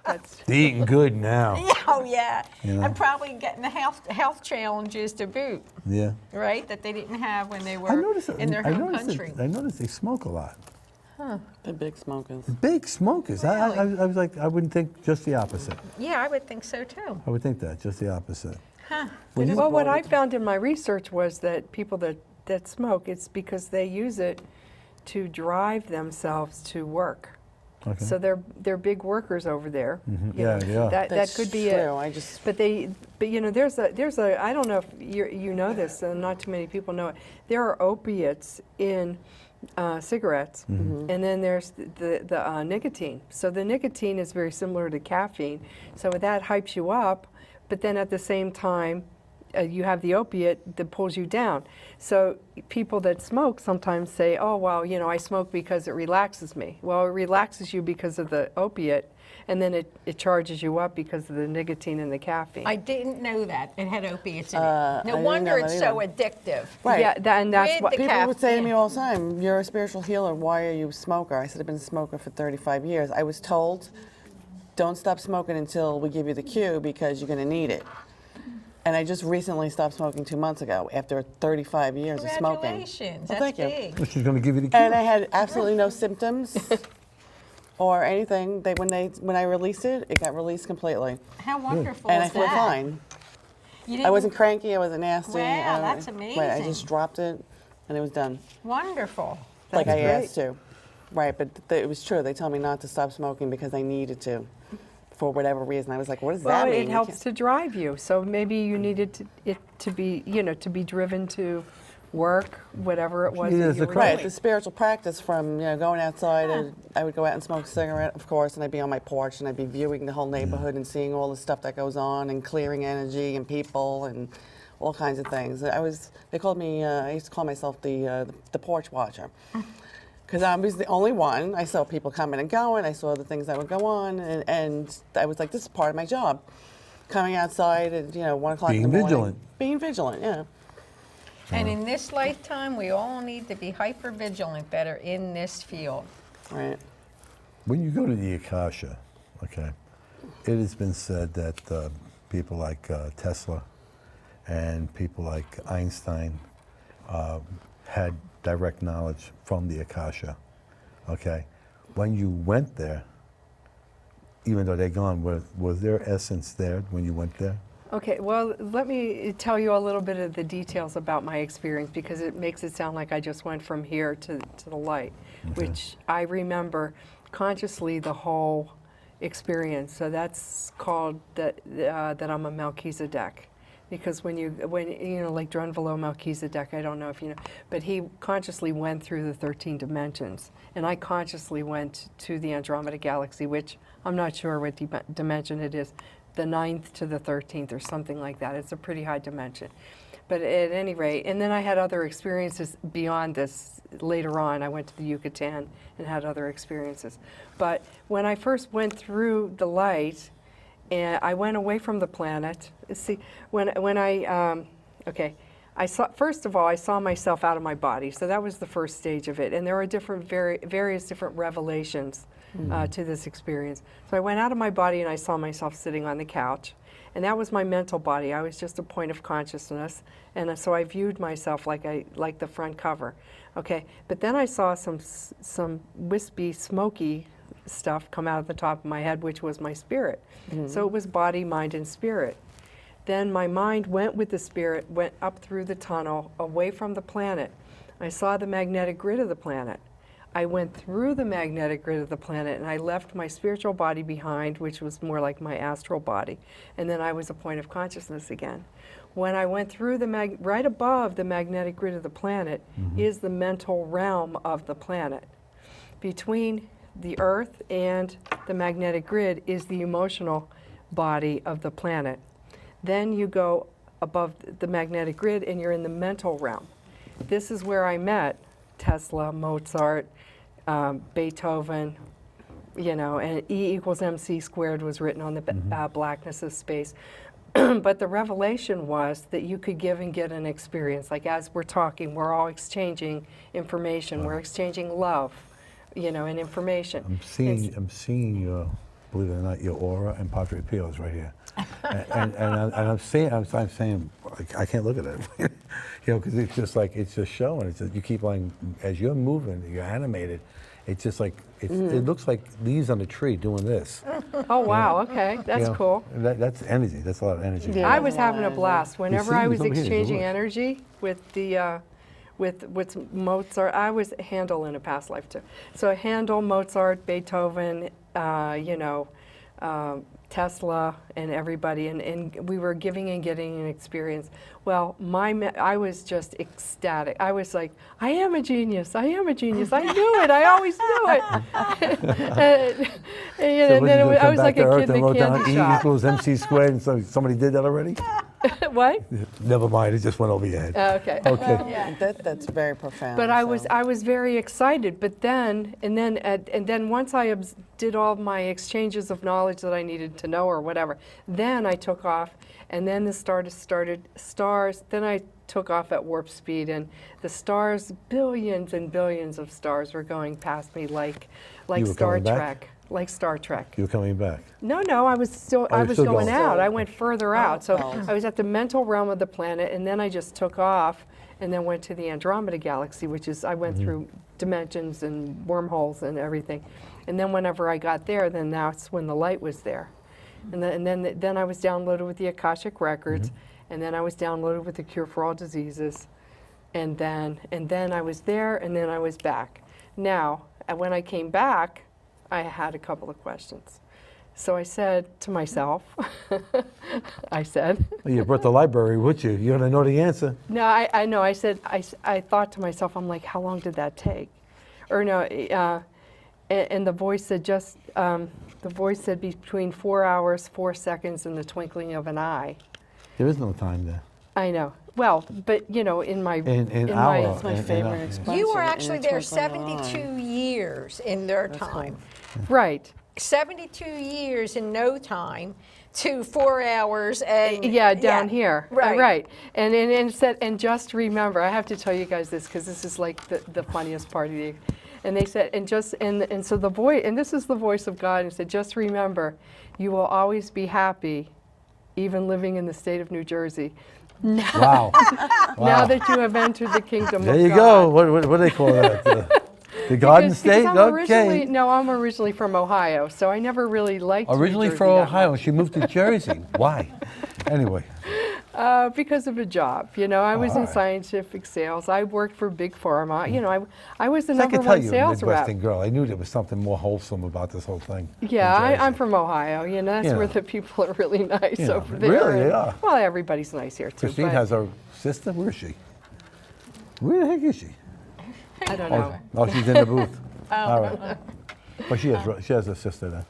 That's They're eating good now. Oh, yeah. You know? And probably getting the health challenges to boot, Yeah. right, that they didn't have when they I were noticed, in their home country. I noticed they smoke a lot. The big smokers. Big smokers. I was like, I wouldn't think just the opposite. Yeah, I would think so, too. I would think that, just the opposite. Huh. well, what I found in my research was that people that smoke, it's because they use it to drive themselves to work. Okay. So they're big workers over there. You Yeah, know, yeah. That That's could be true. it. But there's a I don't know if you know this, and not too many people know it. There are opiates in cigarettes, and then there's the nicotine. So the nicotine is very similar to caffeine. So that hypes you up, but then at the same time, you have the opiate that pulls you down. So people that smoke sometimes say, oh, well, I smoke because it relaxes me. Well, it relaxes you because of the opiate, and then it charges you up because of the nicotine and the caffeine. I didn't know that. It had opiates in it. I No didn't wonder know it's that so either. addictive. Right. Yeah, and that's With what the People would say to me caffeine. all the time, you're a spiritual healer, why are you a smoker? I said, I've been a smoker for 35 years. I was told, don't stop smoking until we give you the cue because you're going to need it. And I just recently stopped smoking 2 months ago after 35 years of smoking. Congratulations. Well, That's thank you. big. But she's going to give you the key. And I had absolutely no symptoms. or anything. When I released it, it got released completely, How wonderful and I is feel that? fine. You I didn't- wasn't cranky. I wasn't nasty. Wow, that's Right, I amazing. just dropped it, and it was done. Wonderful. Like I That's asked to. Right, but it was true. They told me not to stop smoking because I needed to, for whatever reason. I was like, what does Well, that mean? it helps to drive you. So maybe you needed it to be, to be driven to work, whatever it was Yeah, that it's you a were crowd. Right, doing. the spiritual practice from going outside. And I would go out and smoke a cigarette, of course, and I'd be on my porch and I'd be viewing the whole neighborhood and seeing all the stuff that goes on and clearing energy and people and all kinds of things. They called me. I used to call myself the porch watcher. Because I was the only one. I saw people coming and going. I saw the things that would go on, and I was like, "This is part of my job." Coming outside at 1 o'clock in the Being morning. vigilant. Being vigilant, yeah. And in this lifetime, we all need to be hyper vigilant that are in this field. Right. When you go to the Akasha, okay, it has been said that people like Tesla and people like Einstein had direct knowledge from the Akasha, okay? When you went there, even though they're gone, was their essence there when you went there? Okay, well, let me tell you a little bit of the details about my experience because it makes it sound like I just went from here to the light, which I remember consciously the whole experience. So that's called that I'm a Melchizedek. Because when like Drunvalo Melchizedek, I don't know if you know, but he consciously went through the 13 dimensions. And I consciously went to the Andromeda Galaxy, which I'm not sure what dimension it is, the 9th to the 13th or something like that. It's a pretty high dimension. But at any rate, and then I had other experiences beyond this later on. I went to the Yucatan and had other experiences. But when I first went through the light, and I went away from the planet. See, I saw, first of all, I saw myself out of my body. So that was the first stage of it. And there were various different revelations to this experience. So I went out of my body and I saw myself sitting on the couch. And that was my mental body. I was just a point of consciousness. And so I viewed myself like the front cover. Okay, but then I saw some wispy, smoky stuff come out of the top of my head, which was my spirit. So it was body, mind, and spirit. Then my mind went with the spirit, went up through the tunnel, away from the planet. I saw the magnetic grid of the planet. I went through the magnetic grid of the planet, and I left my spiritual body behind, which was more like my astral body. And then I was a point of consciousness again. When I went through right above the magnetic grid of the planet is the mental realm of the planet. Between the Earth and the magnetic grid is the emotional body of the planet. Then you go above the magnetic grid and you're in the mental realm. This is where I met Tesla, Mozart, Beethoven, and E equals MC squared was written on the blackness of space. But the revelation was that you could give and get an experience. Like as we're talking, we're all exchanging information. We're exchanging love, and information. I'm seeing your, believe it or not, your aura and Padre Pio is right here. and I'm saying, like, I can't look at it, because it's just like, it's just showing. It's just, you keep on, as you're moving, you're animated. It's just like, it looks like leaves on a tree doing this. Oh, wow, okay, that's cool. That's energy. That's a lot of energy. Yeah. I was having a blast. Whenever see, I he's was over here, he's exchanging over. energy with the with Mozart, I was Handel in a past life too. So Handel, Mozart, Beethoven, Tesla, and everybody, and we were giving and getting an experience. Well, I was just ecstatic. I was like, I am a genius. I am a genius. I knew it. I always knew it. and then I was like a kid in a candy E shop. equals MC squared, and so somebody did that already? What? Never mind, it just went over your head. Okay. Okay. That's very profound. But I so. was very excited. But then once I did all my exchanges of knowledge that I needed to know or whatever, then I took off, and then the stars. Then I took off at warp speed, and the stars, billions and billions of stars, were going past me like You were Star coming back? Trek. Like Star Trek. You're coming back. No, I was still Oh, I you're was still going going. out. I went further out. So oh. I was at the mental realm of the planet, and then I just took off, and then went to the Andromeda Galaxy, which is, I went through dimensions and wormholes and everything. And then whenever I got there, then that's when the light was there. And then I was downloaded with the Akashic Records, and then I was downloaded with the Cure for All Diseases. And then I was there, and then I was back. Now, when I came back, I had a couple of questions. So I said to myself, I said, Well, you brought the library with you. You want to know the answer. no, I know. I said, I thought to myself, I'm like, how long did that take? Or no, and the voice said the voice said between 4 hours, 4 seconds, and the twinkling of an eye. There is no time there. I know. Well, but you know, in my In my our- That's my favorite expression. You were in a actually there twinkling of an eye. 72 years in their time. right. 72 years in no time to 4 hours and Yeah, down here. Right. Right. And it said, and just remember, I have to tell you guys this because this is like the funniest part of the. And they said, and so the voice, and this is the voice of God, and it said, just remember, you will always be happy, even living in the state of New Jersey. Wow. Now that you have entered the kingdom of God. There you go. What do they call that? The Garden Because State? I'm originally, Okay. no, I'm originally from Ohio, so I never really liked New Originally Jersey from that Ohio. much. She moved to Jersey. Why? Anyway. Because of a job. You know, I was in Alright. scientific sales. I worked for Big Pharma. You know, I was the I number could tell one you, a sales rep. Midwestern girl. I knew there was something more wholesome about this whole thing. Yeah, than I'm Jersey. from Ohio. You know, that's Yeah. where the people are really nice Yeah, over there. really, and- they are. Well, everybody's nice here too. Christine but has her sister. Where is she? Where the heck is she? I don't know. Oh, she's in the booth. All right. But she has a sister there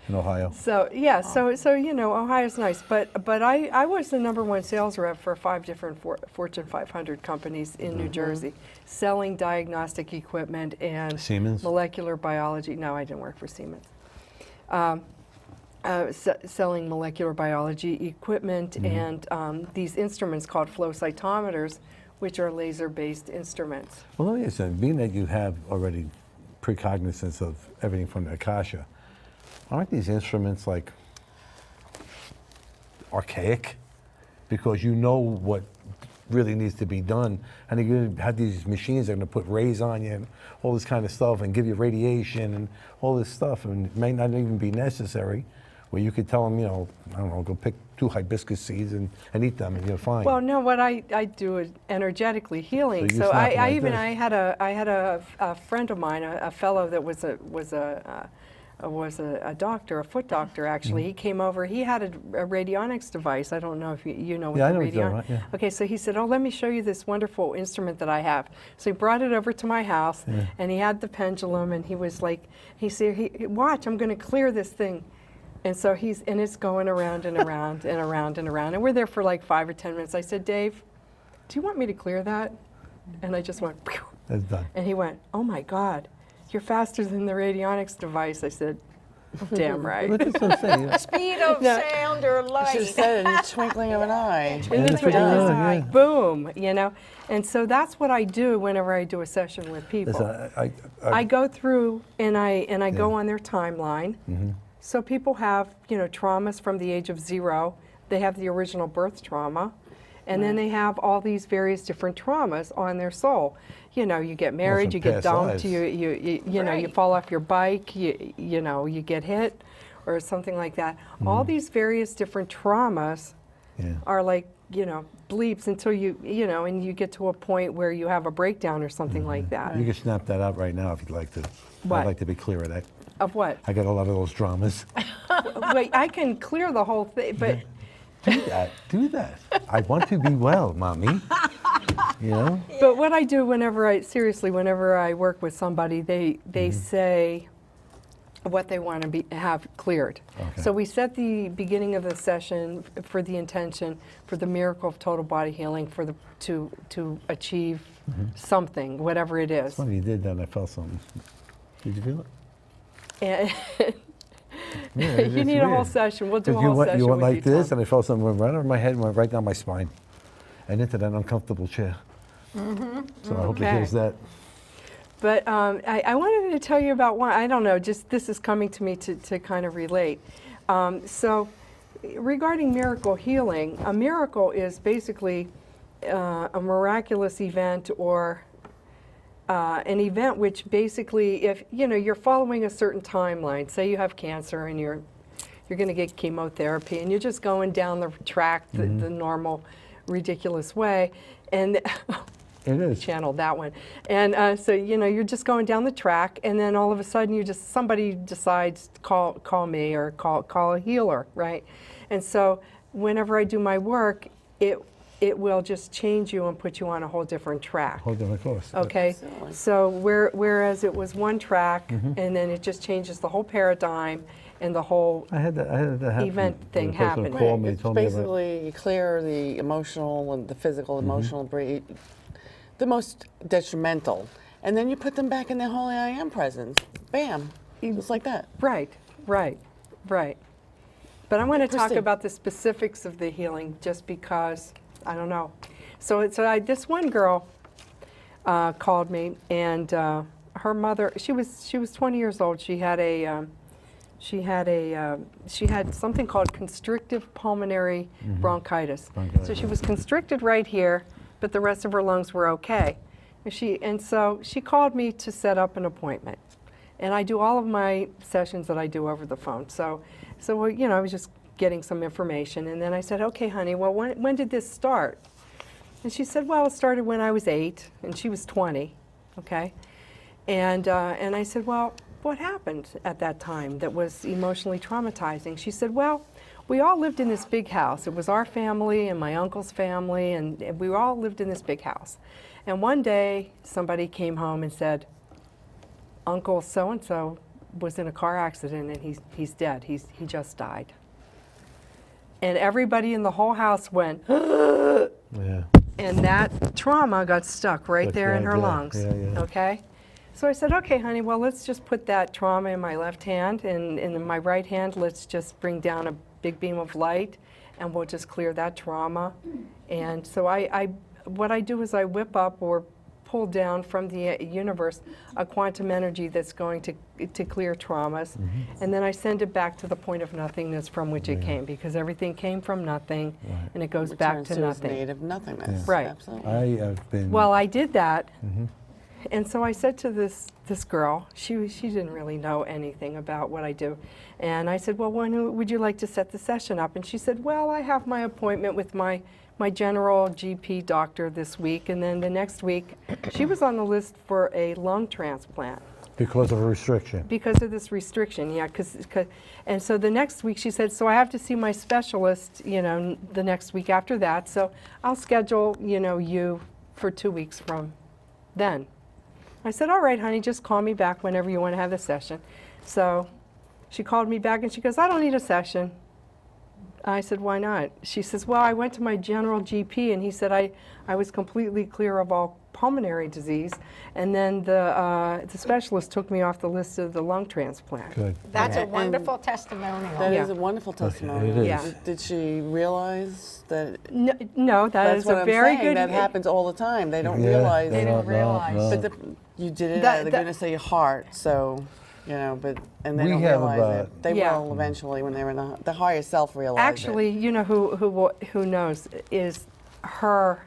in Ohio. So yeah, so you know, Ohio's nice, but I was the number one sales rep for 5 different Fortune 500 companies in New Jersey, selling diagnostic equipment and Siemens? molecular biology. No, I didn't work for Siemens. Selling molecular biology equipment and these instruments called flow cytometers, which are laser-based instruments. Well, let me ask you, being that you have already precognizance of everything from the Akasha, aren't these instruments like archaic? Because you know what really needs to be done, and you have these machines that are going to put rays on you and all this kind of stuff and give you radiation and all this stuff, and it may not even be necessary, where you could tell them, you know, I don't know, go pick 2 hibiscus seeds and eat them and you're fine. Well, no, what I do is energetically healing. So you So snap 'em I like even this. I had a friend of mine, a fellow that was a doctor, a foot doctor actually. Mm-hmm. He came over. He had a radionics device. I don't know if you know what Yeah, I the know what you're talking radionics. about, yeah. Okay, so he said, "Oh, let me show you this wonderful instrument that I have." So he brought it over to my house, and he had the pendulum, and he was like, he said, "Watch, I'm going to clear this thing." And so it's going around and around and around and around. And we're there for like 5 or 10 minutes. I said, "Dave, do you want me to clear that?" And I just went, "Pew." That's done. And he went, "Oh my God, you're faster than the radionics device." I said, "Damn right." But that's what I'm saying. speed of No. sound or She light. said in the twinkling of an eye. And that's what it is, yeah. Boom, you know. And so that's what I do whenever I do a session with people. Listen, I go through and I go on their timeline. So people have, you know, traumas from the age of 0. They have the original birth trauma. And then they have all these various different traumas on their soul. You know, you get married, from you get past dumped, lives. you know, you Right. fall off your bike, you know, you get hit or something like that. All these various different traumas yeah. are like, you know, bleeps until you know, and you get to a point where you have a breakdown or something like that. You can snap that out right now if you'd like to. What? I'd like to be clear of that. Of what? I got a lot of those dramas. Wait, I can clear the whole thing, but Do that. Do that. I want to be well, mommy. You know? but what I do whenever I work with somebody, they say what they want to have cleared. Okay. So we set the beginning of the session for the intention for the miracle of total body healing to achieve something, whatever it is. Funny you did that and I felt something. Did you feel it? And Yeah, you it's need a whole weird. session. We'll do a 'Cause whole session you went with like you, this, Tom. and I felt something went right over my head and went right down my spine and into that uncomfortable chair. So I hope it Okay. heals that. But I wanted to tell you about one, I don't know, just this is coming to me to kind of relate. So regarding miracle healing, a miracle is basically a miraculous event or an event which basically, if you're following a certain timeline, say you have cancer and you're going to get chemotherapy and you're just going down the track the normal ridiculous way, and It is. channeled that one, and so you're just going down the track, and then all of a sudden somebody decides to call me or call a healer, right? And so whenever I do my work, it will just change you and put you on a whole different track. Whole different course. Okay, Absolutely. so whereas it was one track, and then it just changes the whole paradigm and the whole I had that happen. event thing The person happened. called me, It's told me about. basically you clear the emotional and the physical, emotional, the most detrimental, and then you put them back in their holy I am presence. Bam, just like that. Right. But I want to talk Proceed. about the specifics of the healing, just because I don't know. So this one girl called me, and her mother. She was 20 years old. She had something called constrictive pulmonary bronchitis. So she was constricted right here, but the rest of her lungs were okay. And so she called me to set up an appointment. And I do all of my sessions that I do over the phone. So I was just getting some information. And then I said, okay, honey, well, when did this start? And she said, well, it started when I was 8, and she was 20, okay? And I said, well, what happened at that time that was emotionally traumatizing? She said, well, we all lived in this big house. It was our family and my uncle's family, and we all lived in this big house. And one day, somebody came home and said, Uncle so-and-so was in a car accident and he's dead. He just died. And everybody in the whole house went, Yeah. and that trauma got stuck right Stuck there in right her there. lungs. Yeah. Okay? So I said, okay, honey, well, let's just put that trauma in my left hand, and in my right hand, let's just bring down a big beam of light, and we'll just clear that trauma. And so what I do is I whip up or pull down from the universe a quantum energy that's going to clear traumas, and then I send it back to the point of nothingness from which it came, because everything came from nothing, and it goes back Returns to its nothing. native nothingness. Right. Absolutely. I have been. Well, I did that, and so I said to this girl, she didn't really know anything about what I do, and I said, well, when would you like to set the session up? And she said, well, I have my appointment with my general GP doctor this week, and then the next week, she was on the list for a lung transplant. Because of a restriction. Because of this restriction, yeah, and so the next week she said, so I have to see my specialist, the next week after that, so I'll schedule, you for 2 weeks from then. I said, all right, honey, just call me back whenever you want to have the session. So she called me back and she goes, I don't need a session. I said, why not? She says, well, I went to my general GP and he said I was completely clear of all pulmonary disease, and then the specialist took me off the list of the lung transplant. Good. That's a And wonderful testimonial. That Yeah. is a wonderful testimony. it is. Yeah. Did she realize that? No, that That's is what a I'm very saying. good. That happens all the time. They don't Yeah, realize. They don't realize. But you did it That- out of the that- goodness of your heart, so and they We don't have realize about- it. They Yeah. will eventually when they're in the higher self realize Actually, you know who knows is her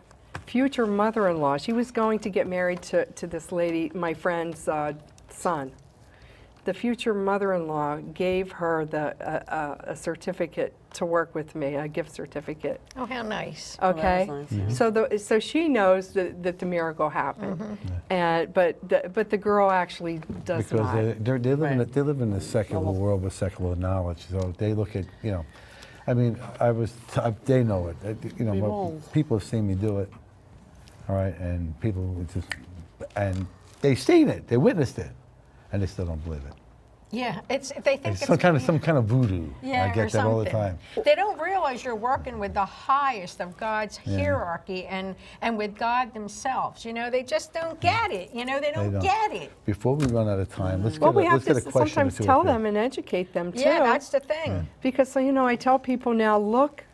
future mother-in-law. She was going to get married to this lady, my friend's son. The future mother-in-law gave her a certificate to work with me, a gift certificate. Oh, how nice. Okay, nice, yeah. so she knows that the miracle happened, and but the girl actually does Because not. they live in Right. they live in a secular world with secular knowledge, so they look at I mean, they know it. We won't. People have seen me do it. All right, and people would and they've seen it, they witnessed it, and they still don't believe it. Yeah, they think It's it's some kind of voodoo. Yeah, I or get that all the something. time. They don't realize you're working with the highest of God's Yeah. hierarchy and with God themselves. They just don't get it. They don't don't. get it. Before we run out of time, let's Well, we get have a to question or sometimes two. tell up here. them and educate them too. Yeah, that's the thing. Because I tell people now, look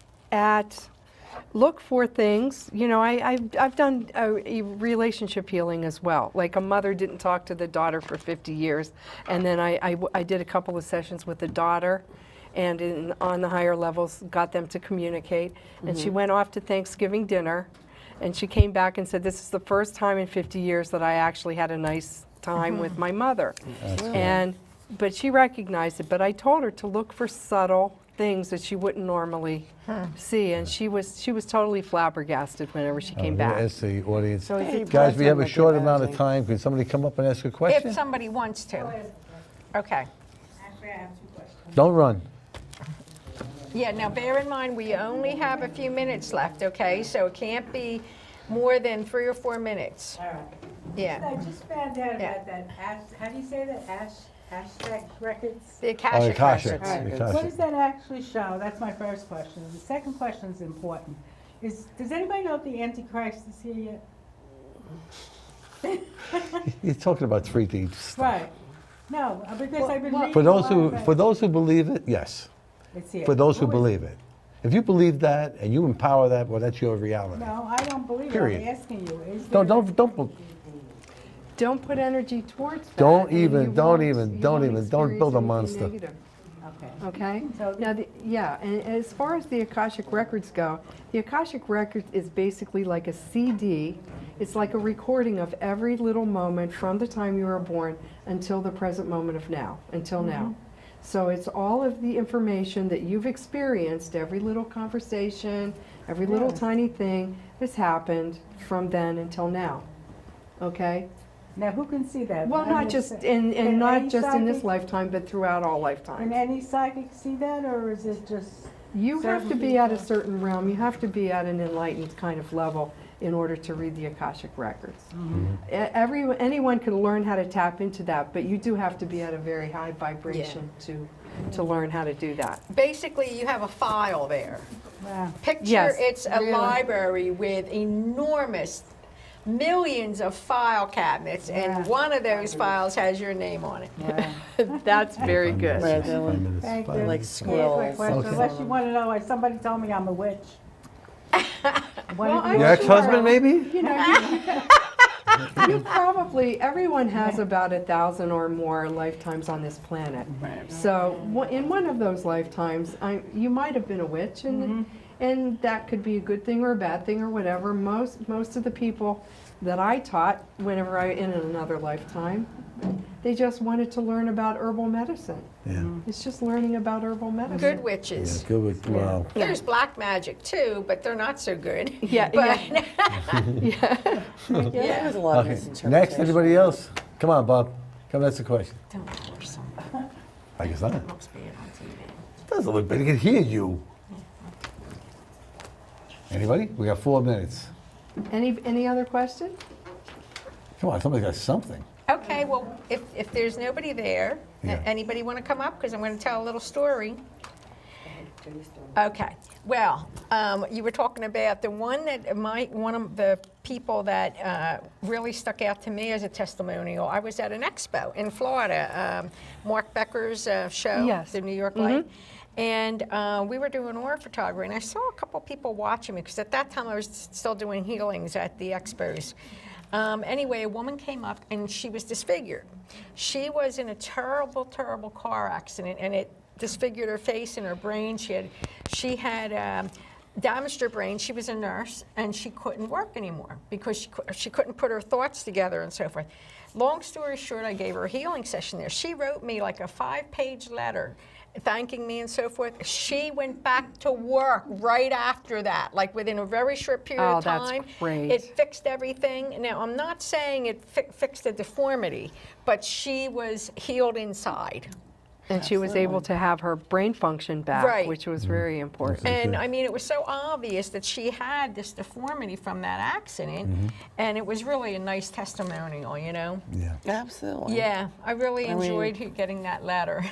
for things. I've done a relationship healing as well. Like a mother didn't talk to the daughter for 50 years, and then I did a couple of sessions with the daughter, and on the higher levels got them to communicate. And she went off to Thanksgiving dinner, And she came back and said, this is the first time in 50 years that I actually had a nice time with my mother. But she recognized it. But I told her to look for subtle things that she wouldn't normally see, and she was totally flabbergasted whenever she came back. As the audience. So it's- Guys, we have a Like short you're amount of asking. time. Can somebody come up and ask a question? If somebody wants to. Okay. Actually, I have 2 questions. Don't run. Yeah, now bear in mind, we only have a few minutes left, okay? So it can't be more than 3 or 4 minutes. All right. Yeah. I just found out Yeah. about that how do you say that? Hashtag records? The Oh, Akashic Akashic. records. All right. Akashic. What does that actually show? That's my first question. The second question is important. Does anybody know if the Antichrist is here yet? You're talking about 3D stuff. Right. No, because I've been reading For a those lot who about believe it, yes. it's here. For those who Who is believe it. If you believe that and you empower that, well, that's your reality. No, I don't believe Period. it. I'm asking you. Is Don't there- Don't put energy towards that. Don't and you even- won't- don't you even- won't don't even- don't experience build a anything monster. negative. Okay. Okay? So- Now, and as far as the Akashic Records go, the Akashic Record is basically like a CD. It's like a recording of every little moment from the time you were born until the present moment of now, until now. So it's all of the information that you've experienced, every little conversation, every little Yes. tiny thing that's happened from then until now. Okay? Now, who can see that? Well, I'm not just Can and not any just in this psychic- lifetime, but throughout all Can lifetimes. any psychic see that, or is it just? You have to certain be at a people? certain realm. You have to be at an enlightened kind of level in order to read the Akashic records. Anyone can learn how to tap into that, but you do have to be at a very high vibration to learn how to do that. Basically, you have a file there. Wow. Picture Yes, it's a really. library with enormous millions of file cabinets, and Yeah. one of those files has your name on it. Wow. That's very good. Right, they're like- Thank you. Like Answer squirrels. my question, Okay. unless you want to know why somebody told me I'm a witch. One of Well, you- Your ex-husband, maybe? You know, you probably, everyone has about 1,000 or more lifetimes on this planet. So in one of those lifetimes, you might have been a witch, and that could be a good thing or a bad thing or whatever. Most of the people that I taught, whenever I in another lifetime, they just wanted to learn about herbal medicine. Yeah. It's just learning about herbal medicine. Good Yeah, witches. good with, wow. There's black magic too, but they're not so good. Yeah, But yeah. Yeah, there's a lot of Okay, misinterpretation. next, anybody else? Come on, Bob. Come ask the question. don't force them. I guess not. Looks bad on TV. Doesn't look bad. He can hear you. Anybody? We got 4 minutes. Any other question? Come on, somebody got something. Okay, well, if there's nobody there, Yeah. anybody want to come up? Because I'm going to tell a little story. Okay, well, you were talking about the one that one of the people that really stuck out to me as a testimonial. I was at an expo in Florida, Mark Becker's show, Yes. the New York Light. And we were doing aura photography, and I saw a couple people watching me, because at that time I was still doing healings at the expos. Anyway, a woman came up, and she was disfigured. She was in a terrible, terrible car accident, and it disfigured her face and her brain. She had damaged her brain. She was a nurse, and she couldn't work anymore because she couldn't put her thoughts together and so forth. Long story short, I gave her a healing session there. She wrote me like a 5-page letter thanking me and so forth. She went back to work right after that, like within a very short period of that's time. great. It fixed everything. Now, I'm not saying it fixed the deformity, but she was healed inside. And she was able to have her brain function back, Right. which was very important. And I mean, it was so obvious that she had this deformity from that accident, and it was really a nice testimonial, you know? Yeah. Absolutely. Yeah, I really I mean- enjoyed getting that letter.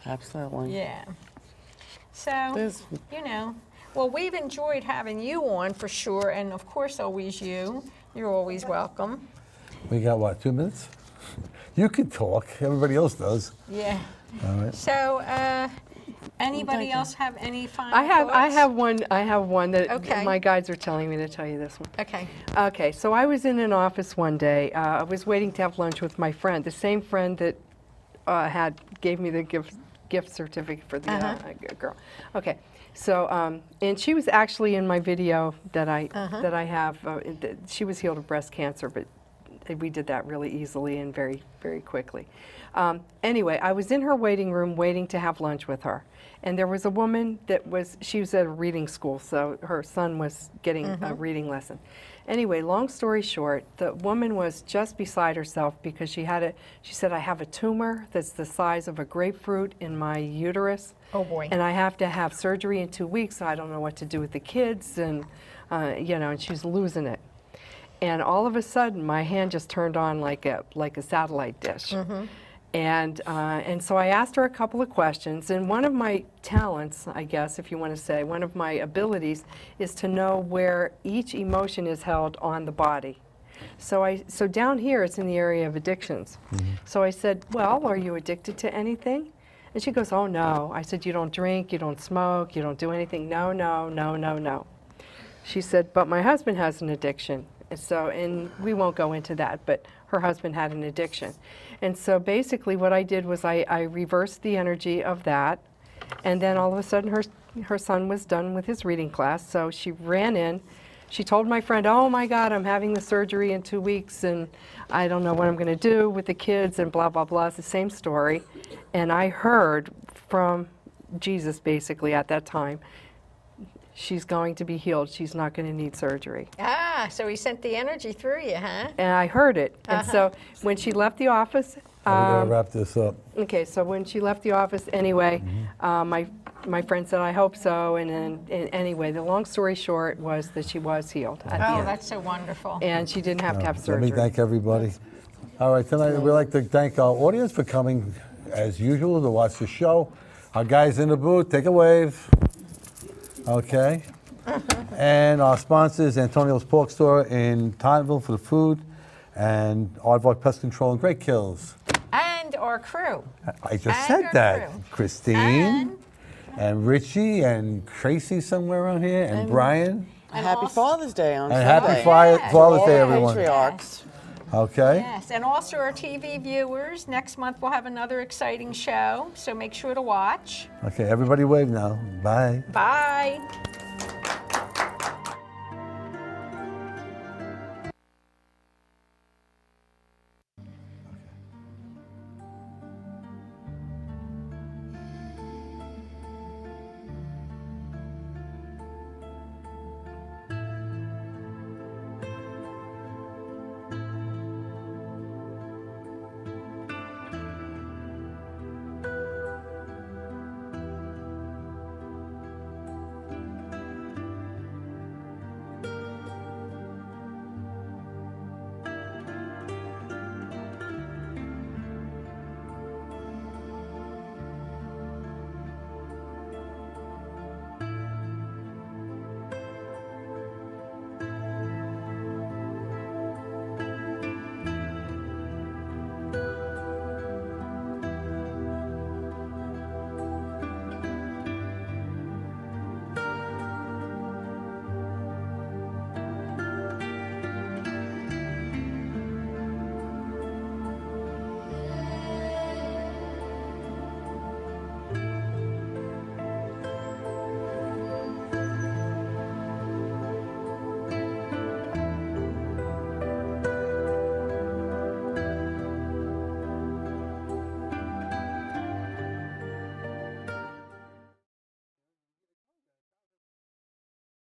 Absolutely. Yeah. So, There's- you know, well, we've enjoyed having you on for sure, and of course, always you. You're always welcome. We got what, 2 minutes? You can talk. Everybody else does. Yeah. All right. So, anybody Thank you. else have any final I thoughts? have one that Okay. my guides are telling me to tell you this one. Okay. Okay, so I was in an office one day. I was waiting to have lunch with my friend, the same friend that gave me the gift gift certificate for the girl. Okay, so and she was actually in my video that I have. She was healed of breast cancer, but we did that really easily and very, very quickly. Anyway, I was in her waiting room waiting to have lunch with her. And there was a woman she was at a reading school, so her son was getting a reading lesson. Anyway, long story short, the woman was just beside herself because she said, I have a tumor that's the size of a grapefruit in my uterus. Oh boy. And I have to have surgery in 2 weeks. I don't know what to do with the kids, and and she's losing it. And all of a sudden, my hand just turned on like a satellite dish. And so I asked her a couple of questions, and one of my talents, I guess, if you want to say, one of my abilities is to know where each emotion is held on the body. So down here, it's in the area of addictions. So I said, well, are you addicted to anything? And she goes, oh, no. I said, you don't drink, you don't smoke, you don't do anything. No, no, no, no, no. She said, but my husband has an addiction. And we won't go into that, but her husband had an addiction. And so basically what I did was I reversed the energy of that, and then all of a sudden her son was done with his reading class, so she ran in. She told my friend, oh my God, I'm having the surgery in 2 weeks, and I don't know what I'm going to do with the kids, and blah, blah, blah. It's the same story. And I heard from Jesus basically at that time, she's going to be healed. She's not going to need surgery. Ah, so he sent the energy through you, huh? And I heard it. And so when she left the office, We gotta wrap this up. okay, so when she left the office anyway, my friend said, I hope so. And then anyway, the long story short was that she was healed at the Oh, end. that's so wonderful. And she didn't have to have Let surgery. me thank everybody. All right, tonight we'd like to thank our audience for coming, as usual, to watch the show. Our guys in the booth, take a wave. Okay. And our sponsors, Antonio's Pork Store in Tonneville for the food, and Aardvark Pest Control and Great Kills. And our crew. I just And said our that. crew. Christine and Richie and Tracy somewhere around here, and Brian. And Happy also- Father's Day on And Sunday. happy Yeah. Father's Day, All the everyone. patriarchs. Okay. Yes, and also our TV viewers, next month we'll have another exciting show, so make sure to watch. Okay, everybody wave now. Bye. Bye.